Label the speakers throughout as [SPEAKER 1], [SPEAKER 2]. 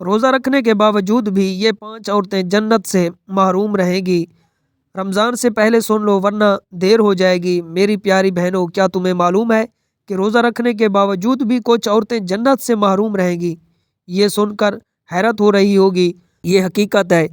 [SPEAKER 1] روزہ رکھنے کے باوجود بھی یہ 5 عورتیں جنت سے محروم رہیں گی۔ رمضان سے پہلے سن لو ورنہ دیر ہو جائے گی۔ میری پیاری بہنوں، کیا تمہیں معلوم ہے کہ روزہ رکھنے کے باوجود بھی کچھ عورتیں جنت سے محروم رہیں گی؟ یہ سن کر حیرت ہو رہی ہوگی، یہ حقیقت ہے۔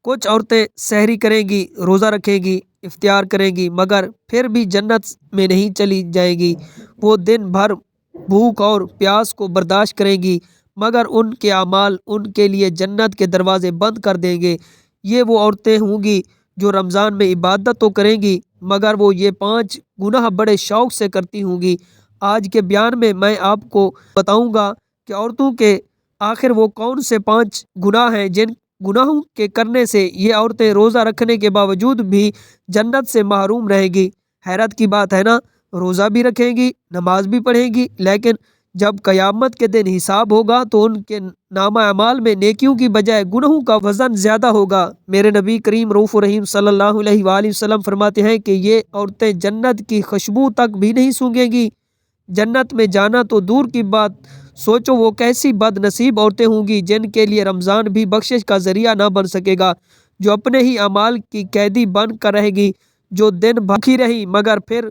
[SPEAKER 1] کچھ عورتیں سحری کریں گی، روزہ رکھیں گی، افطار کریں گی، مگر پھر بھی جنت میں نہیں چلی جائیں گی۔ وہ دن بھر بھوک اور پیاس کو برداشت کریں گی، مگر ان کے اعمال ان کے لیے جنت کے دروازے بند کر دیں گے۔ یہ وہ عورتیں ہوں گی جو رمضان میں عبادت تو کریں گی، مگر وہ یہ 5 گناہ بڑے شوق سے کرتی ہوں گی۔ آج کے بیان میں آپ کو بتاؤں گا کہ عورتوں کے آخر وہ کون سے 5 گناہ ہیں جن گناہوں کے کرنے سے یہ عورتیں روزہ رکھنے کے باوجود بھی جنت سے محروم رہیں گی۔ حیرت کی بات ہے نا، روزہ بھی رکھیں گی، نماز بھی پڑھیں گی، لیکن جب قیامت کے دن حساب ہوگا تو ان کے نامہ اعمال میں نیکیوں کی بجائے گناہوں کا وزن زیادہ ہوگا۔ میرے نبی کریم رؤوف الرحیم صلی اللہ علیہ وآلہ وسلم فرماتے ہیں کہ یہ عورتیں جنت کی خوشبو تک بھی نہیں سونگھیں گی۔ جنت میں جانا تو دور کی بات، سوچو وہ کیسی بد نصیب عورتیں ہوں گی جن کے لیے رمضان بھی بخشش کا ذریعہ نہ بن سکے گا، جو اپنے ہی اعمال کی قیدی بن کر رہے گی، جو دن بھوکی رہی مگر پھر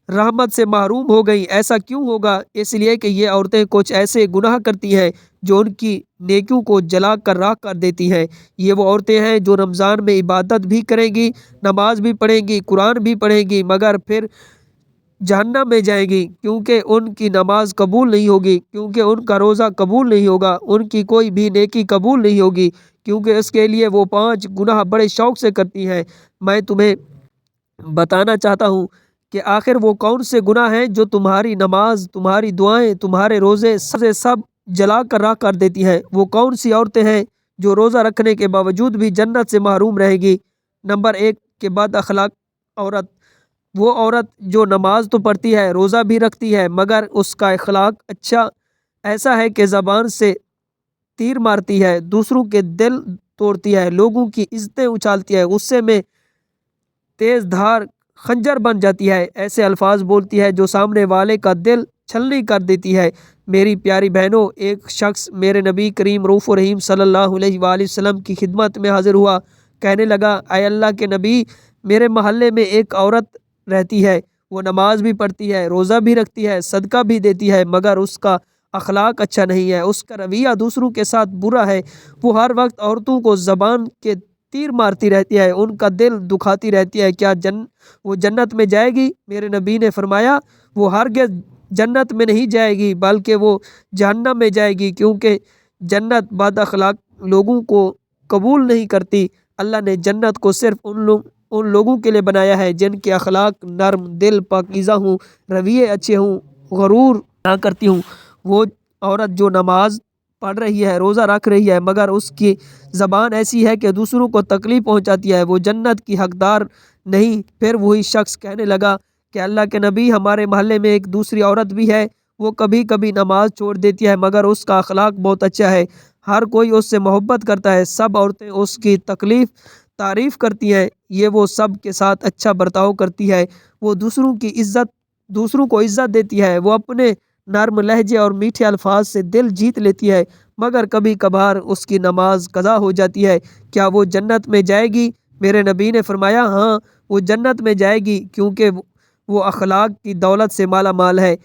[SPEAKER 1] رحمت سے محروم ہو گئی۔ ایسا کیوں ہوگا؟ اس لیے کہ یہ عورتیں کچھ ایسے گناہ کرتی ہیں جو ان کی نیکیوں کو جلا کر راکھ کر دیتی ہیں۔ یہ وہ عورتیں ہیں جو رمضان میں عبادت بھی کریں گی، نماز بھی پڑھیں گی، قرآن بھی پڑھیں گی، مگر پھر جہنم میں جائیں گی، کیونکہ ان کی نماز قبول نہیں ہوگی، کیونکہ ان کا روزہ قبول نہیں ہوگا، ان کی کوئی بھی نیکی قبول نہیں ہوگی، کیونکہ اس کے لیے وہ 5 گناہ بڑے شوق سے کرتی ہیں۔ میں تمہیں بتانا چاہتا ہوں کہ آخر وہ کون سے گناہ ہیں جو تمہاری نماز، تمہاری دعائیں، تمہارے روزے سب جلا کر راکھ کر دیتی ہیں۔ وہ کون سی عورتیں ہیں جو روزہ رکھنے کے باوجود بھی جنت سے محروم رہے گی؟ نمبر 1 کہ بد اخلاق عورت۔ وہ عورت جو نماز تو پڑھتی ہے، روزہ بھی رکھتی ہے، مگر اس کا اخلاق ایسا ہے کہ زبان سے تیر مارتی ہے، دوسروں کے دل توڑتی ہے، لوگوں کی عزتیں اچھالتی ہے، غصے میں تیز دھار خنجر بن جاتی ہے، ایسے الفاظ بولتی ہے جو سامنے والے کا دل چھلنی کر دیتی ہے۔ میری پیاری بہنوں، ایک شخص میرے نبی کریم رؤوف الرحیم صلی اللہ علیہ وآلہ وسلم کی خدمت میں حاضر ہوا، کہنے لگا، اے اللہ کے نبی، میرے محلے میں ایک عورت رہتی ہے، وہ نماز بھی پڑھتی ہے، روزہ بھی رکھتی ہے، صدقہ بھی دیتی ہے، مگر اس کا اخلاق اچھا نہیں ہے، اس کا رویہ دوسروں کے ساتھ برا ہے، وہ ہر وقت عورتوں کو زبان کے تیر مارتی رہتی ہے، ان کا دل دکھاتی رہتی ہے، کیا وہ جنت میں جائے گی؟ میرے نبی نے فرمایا، وہ ہرگز جنت میں نہیں جائے گی بلکہ وہ جہنم میں جائے گی، کیونکہ جنت بد اخلاق لوگوں کو قبول نہیں کرتی۔ اللہ نے جنت کو صرف ان لوگوں کے لیے بنایا ہے جن کے اخلاق نرم دل، پاکیزہ ہوں، رویے اچھے ہوں، غرور نہ کرتی ہوں۔ وہ عورت جو نماز پڑھ رہی ہے، روزہ رکھ رہی ہے، مگر اس کی زبان ایسی ہے کہ دوسروں کو تکلیف پہنچاتی ہے، وہ جنت کی حقدار نہیں۔ پھر وہی شخص کہنے لگا کہ اللہ کے نبی، ہمارے محلے میں ایک دوسری عورت بھی ہے، وہ کبھی کبھی نماز چھوڑ دیتی ہے، مگر اس کا اخلاق بہت اچھا ہے، ہر کوئی اس سے محبت کرتا ہے، سب عورتیں اس کی تعریف کرتی ہیں، یہ وہ سب کے ساتھ اچھا برتاؤ کرتی ہے، وہ دوسروں کو عزت دیتی ہے، وہ اپنے نرم لہجے اور میٹھے الفاظ سے دل جیت لیتی ہے، مگر کبھی کبھار اس کی نماز قضا ہو جاتی ہے، کیا وہ جنت میں جائے گی؟ میرے نبی نے فرمایا، ہاں، وہ جنت میں جائے گی، کیونکہ وہ اخلاق کی دولت سے مالا مال ہے،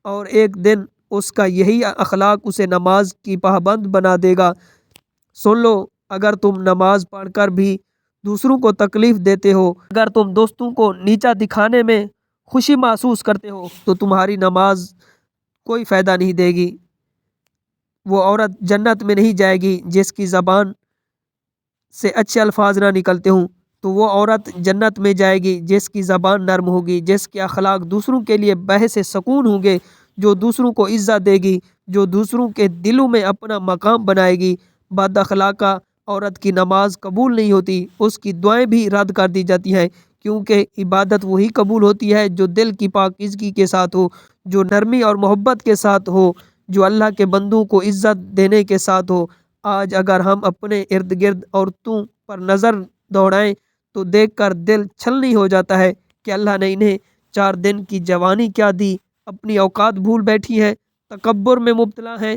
[SPEAKER 1] اور ایک دن اس کا یہی اخلاق اسے نماز کی پابند بنا دے گا۔ سن لو، اگر تم نماز پڑھ کر بھی دوسروں کو تکلیف دیتے ہو، اگر تم دوستوں کو نیچا دکھانے میں خوشی محسوس کرتے ہو، تو تمہاری نماز کوئی فائدہ نہیں دے گی۔ وہ عورت جنت میں نہیں جائے گی جس کی زبان سے اچھے الفاظ نہ نکلتے ہوں، تو وہ عورت جنت میں جائے گی جس کی زبان نرم ہوگی، جس کے اخلاق دوسروں کے لیے باعث سکون ہوں گے، جو دوسروں کو عزت دے گی، جو دوسروں کے دلوں میں اپنا مقام بنائے گی۔ بد اخلاقہ عورت کی نماز قبول نہیں ہوتی، اس کی دعائیں بھی رد کر دی جاتی ہیں، کیونکہ عبادت وہی قبول ہوتی ہے جو دل کی پاکیزگی کے ساتھ ہو، جو نرمی اور محبت کے ساتھ ہو، جو اللہ کے بندوں کو عزت دینے کے ساتھ ہو۔ آج اگر ہم اپنے ارد گرد عورتوں پر نظر دوڑائیں تو دیکھ کر دل چھلنی ہو جاتا ہے کہ اللہ نے انہیں 4 دن کی جوانی کیا دی، اپنی اوقات بھول بیٹھی ہیں، تکبر میں مبتلا ہیں،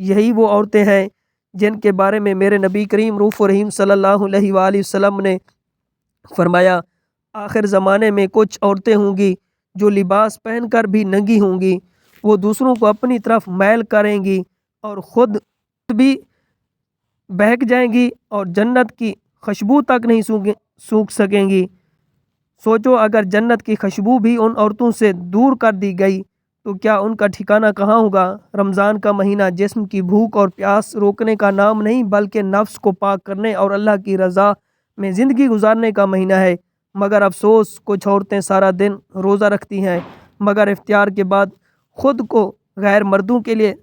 [SPEAKER 1] یہی وہ عورتیں ہیں جن کے بارے میں میرے نبی کریم رؤوف رحیم صلی اللہ علیہ وآلہ وسلم نے فرمایا، آخر زمانے میں کچھ عورتیں ہوں گی جو لباس پہن کر بھی ننگی ہوں گی، وہ دوسروں کو اپنی طرف میل کریں گی اور خود بھی بہک جائیں گی اور جنت کی خوشبو تک نہیں سونگھ سکیں گی۔ سوچو اگر جنت کی خوشبو بھی ان عورتوں سے دور کر دی گئی تو کیا ان کا ٹھکانہ کہاں ہوگا؟ رمضان کا مہینہ جسم کی بھوک اور پیاس روکنے کا نام نہیں بلکہ نفس کو پاک کرنے اور اللہ کی رضا میں زندگی گزارنے کا مہینہ ہے، مگر افسوس کچھ عورتیں سارا دن روزہ رکھتی ہیں مگر افطار کے بعد خود کو غیر مردوں کے لیے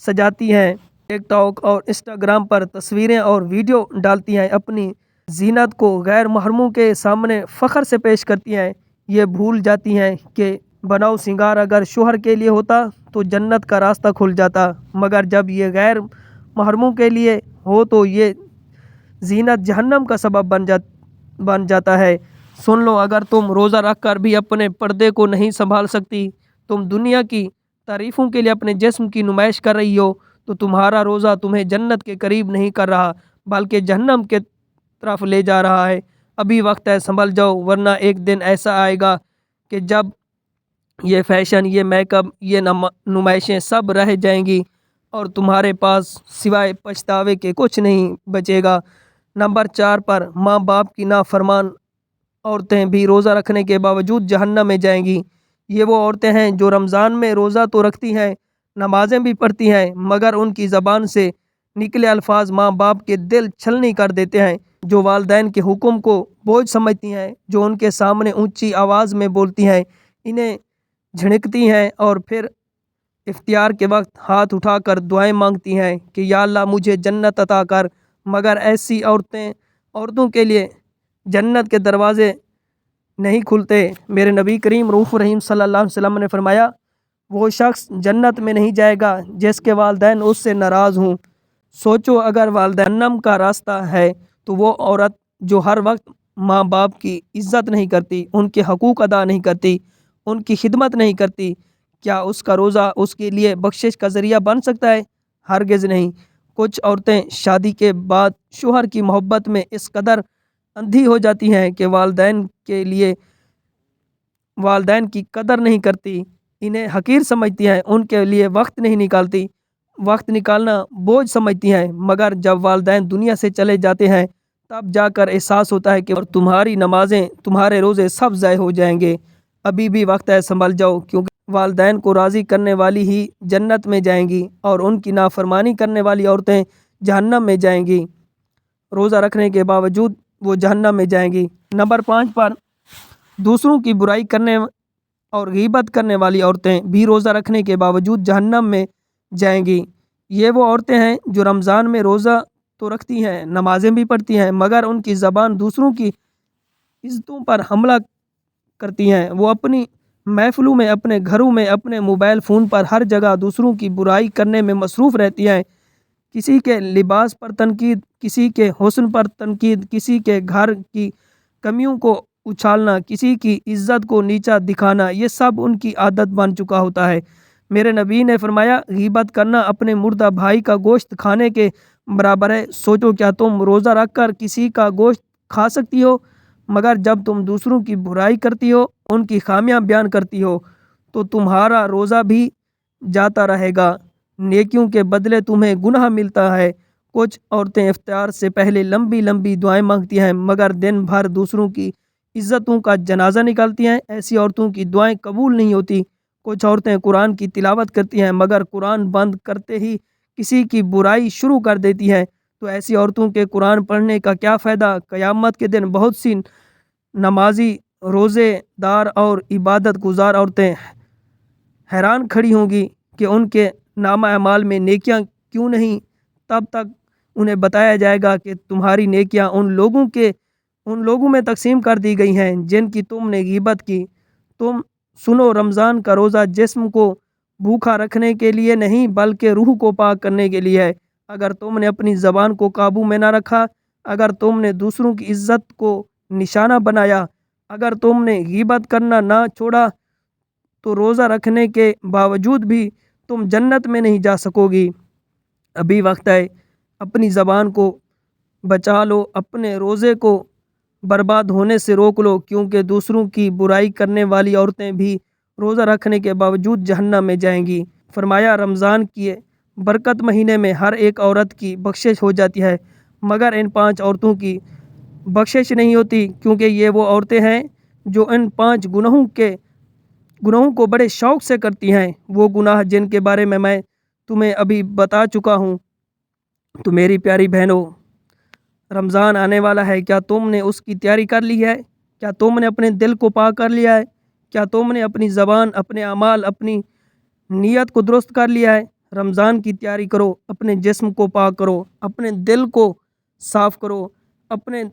[SPEAKER 1] سجاتی ہیں، ٹک ٹاک اور انسٹاگرام پر تصویریں اور ویڈیو ڈالتی ہیں، اپنی زینت کو غیر محرموں کے سامنے فخر سے پیش کرتی ہیں، یہ بھول جاتی ہیں کہ بناؤ سنگار اگر شوہر کے لیے ہوتا تو جنت کا راستہ کھل جاتا، مگر جب یہ غیر محرموں کے لیے ہو تو یہ زینت جہنم کا سبب بن جاتا ہے۔ سن لو، اگر تم روزہ رکھ کر بھی اپنے پردے کو نہیں سنبھال سکتی، تم دنیا کی تعریفوں کے لیے اپنے جسم کی نمائش کر رہی ہو، تو تمہارا روزہ تمہیں جنت کے قریب نہیں کر رہا بلکہ جہنم کے طرف لے جا رہا ہے۔ ابھی وقت ہے، سنبھل جاؤ، ورنہ ایک دن ایسا آئے گا کہ جب یہ فیشن، یہ میک اپ، یہ نمائشیں سب رہ جائیں گی اور تمہارے پاس سوائے پچھتاوے کے کچھ نہیں بچے گا۔ نمبر 4 پر ماں باپ کی نافرمان عورتیں بھی روزہ رکھنے کے باوجود جہنم میں جائیں گی۔ یہ وہ عورتیں ہیں جو رمضان میں روزہ تو رکھتی ہیں، نمازیں بھی پڑھتی ہیں، مگر ان کی زبان سے نکلے الفاظ ماں باپ کے دل چھلنی کر دیتے ہیں، جو والدین کے حکم کو بوجھ سمجھتی ہیں، جو ان کے سامنے اونچی آواز میں بولتی ہیں، انہیں جھڑکتی ہیں اور پھر افطار کے وقت ہاتھ اٹھا کر دعائیں مانگتی ہیں کہ یا اللہ مجھے جنت عطا کر، مگر ایسی عورتوں کے لیے جنت کے دروازے نہیں کھلتے۔ میرے نبی کریم رؤوف رحیم صلی اللہ علیہ وسلم نے فرمایا، وہ شخص جنت میں نہیں جائے گا جس کے والدین اس سے ناراض ہوں۔ سوچو اگر والدین جہنم کا راستہ ہے تو وہ عورت جو ہر وقت ماں باپ کی عزت نہیں کرتی، ان کے حقوق ادا نہیں کرتی، ان کی خدمت نہیں کرتی، کیا اس کا روزہ اس کے لیے بخشش کا ذریعہ بن سکتا ہے؟ ہرگز نہیں۔ کچھ عورتیں شادی کے بعد شوہر کی محبت میں اس قدر اندھی ہو جاتی ہیں کہ والدین کی قدر نہیں کرتی، انہیں حقیر سمجھتی ہیں، ان کے لیے وقت نہیں نکالتی، وقت نکالنا بوجھ سمجھتی ہیں، مگر جب والدین دنیا سے چلے جاتے ہیں تب جا کر احساس ہوتا ہے کہ اور تمہاری نمازیں، تمہارے روزے سب ضائع ہو جائیں گے۔ ابھی بھی وقت ہے، سنبھل جاؤ، کیونکہ والدین کو راضی کرنے والی ہی جنت میں جائیں گی اور ان کی نافرمانی کرنے والی عورتیں جہنم میں جائیں گی، روزہ رکھنے کے باوجود وہ جہنم میں جائیں گی۔ نمبر 5 پر دوسروں کی برائی کرنے اور غیبت کرنے والی عورتیں بھی روزہ رکھنے کے باوجود جہنم میں جائیں گی۔ یہ وہ عورتیں ہیں جو رمضان میں روزہ تو رکھتی ہیں، نمازیں بھی پڑھتی ہیں، مگر ان کی زبان دوسروں کی عزتوں پر حملہ کرتی ہیں، وہ اپنی محفلوں میں، اپنے گھروں میں، اپنے موبائل فون پر ہر جگہ دوسروں کی برائی کرنے میں مصروف رہتی ہیں، کسی کے لباس پر تنقید، کسی کے حسن پر تنقید، کسی کے گھر کی کمیوں کو اچھالنا، کسی کی عزت کو نیچا دکھانا، یہ سب ان کی عادت بن چکا ہوتا ہے۔ میرے نبی نے فرمایا، غیبت کرنا اپنے مردہ بھائی کا گوشت کھانے کے برابر ہے۔ سوچو کیا تم روزہ رکھ کر کسی کا گوشت کھا سکتی ہو؟ مگر جب تم دوسروں کی برائی کرتی ہو، ان کی خامیاں بیان کرتی ہو، تو تمہارا روزہ بھی جاتا رہے گا، نیکیوں کے بدلے تمہیں گناہ ملتا ہے۔ کچھ عورتیں افطار سے پہلے لمبی لمبی دعائیں مانگتی ہیں مگر دن بھر دوسروں کی عزتوں کا جنازہ نکالتی ہیں، ایسی عورتوں کی دعائیں قبول نہیں ہوتی۔ کچھ عورتیں قرآن کی تلاوت کرتی ہیں مگر قرآن بند کرتے ہی کسی کی برائی شروع کر دیتی ہیں، تو ایسی عورتوں کے قرآن پڑھنے کا کیا فائدہ؟ قیامت کے دن بہت سی نمازی، روزے دار اور عبادت گزار عورتیں حیران کھڑی ہوں گی کہ ان کے نامہ اعمال میں نیکیاں کیوں نہیں؟ تب تک انہیں بتایا جائے گا کہ تمہاری نیکیاں ان لوگوں میں تقسیم کر دی گئی ہیں جن کی تم نے غیبت کی۔ تم سنو، رمضان کا روزہ جسم کو بھوکا رکھنے کے لیے نہیں بلکہ روح کو پاک کرنے کے لیے ہے۔ اگر تم نے اپنی زبان کو قابو میں نہ رکھا، اگر تم نے دوسروں کی عزت کو نشانہ بنایا، اگر تم نے غیبت کرنا نہ چھوڑا، تو روزہ رکھنے کے باوجود بھی تم جنت میں نہیں جا سکو گی۔ ابھی وقت ہے، اپنی زبان کو بچا لو، اپنے روزے کو برباد ہونے سے روک لو، کیونکہ دوسروں کی برائی کرنے والی عورتیں بھی روزہ رکھنے کے باوجود جہنم میں جائیں گی۔ فرمایا رمضان کے برکت مہینے میں ہر ایک عورت کی بخشش ہو جاتی ہے، مگر ان 5 عورتوں کی بخشش نہیں ہوتی، کیونکہ یہ وہ عورتیں ہیں جو ان 5 گناہوں کو بڑے شوق سے کرتی ہیں، وہ گناہ جن کے بارے میں تمہیں ابھی بتا چکا ہوں۔ تو میری پیاری بہنوں، رمضان آنے والا ہے، کیا تم نے اس کی تیاری کر لی ہے؟ کیا تم نے اپنے دل کو پاک کر لیا ہے؟ کیا تم نے اپنی زبان، اپنے اعمال، اپنی نیت کو درست کر لیا ہے؟ رمضان کی تیاری کرو، اپنے جسم کو پاک کرو، اپنے دل کو صاف کرو، اپنے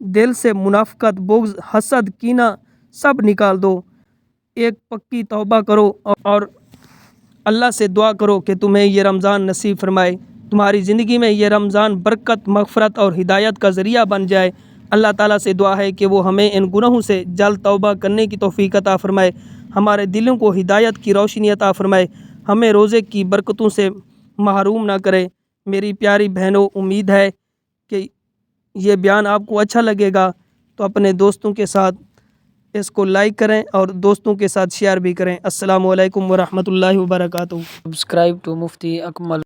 [SPEAKER 1] دل سے منافقت، بغض، حسد، کینہ سب نکال دو، ایک پکی توبہ کرو اور اللہ سے دعا کرو کہ تمہیں یہ رمضان نصیب فرمائے، تمہاری زندگی میں یہ رمضان برکت، مغفرت اور ہدایت کا ذریعہ بن جائے۔ اللہ تعالیٰ سے دعا ہے کہ وہ ہمیں ان گناہوں سے جلد توبہ کرنے کی توفیق عطا فرمائے، ہمارے دلوں کو ہدایت کی روشنی عطا فرمائے، ہمیں روزے کی برکتوں سے محروم نہ کرے۔ میری پیاری بہنوں، امید ہے کہ یہ بیان آپ کو اچھا لگے گا، تو اپنے دوستوں کے ساتھ اس کو لائک کریں اور دوستوں کے ساتھ شیئر بھی کریں۔ السلام علیکم ورحمۃ اللہ وبرکاتہ۔
[SPEAKER 2] Subscribe to Mufti Akmal.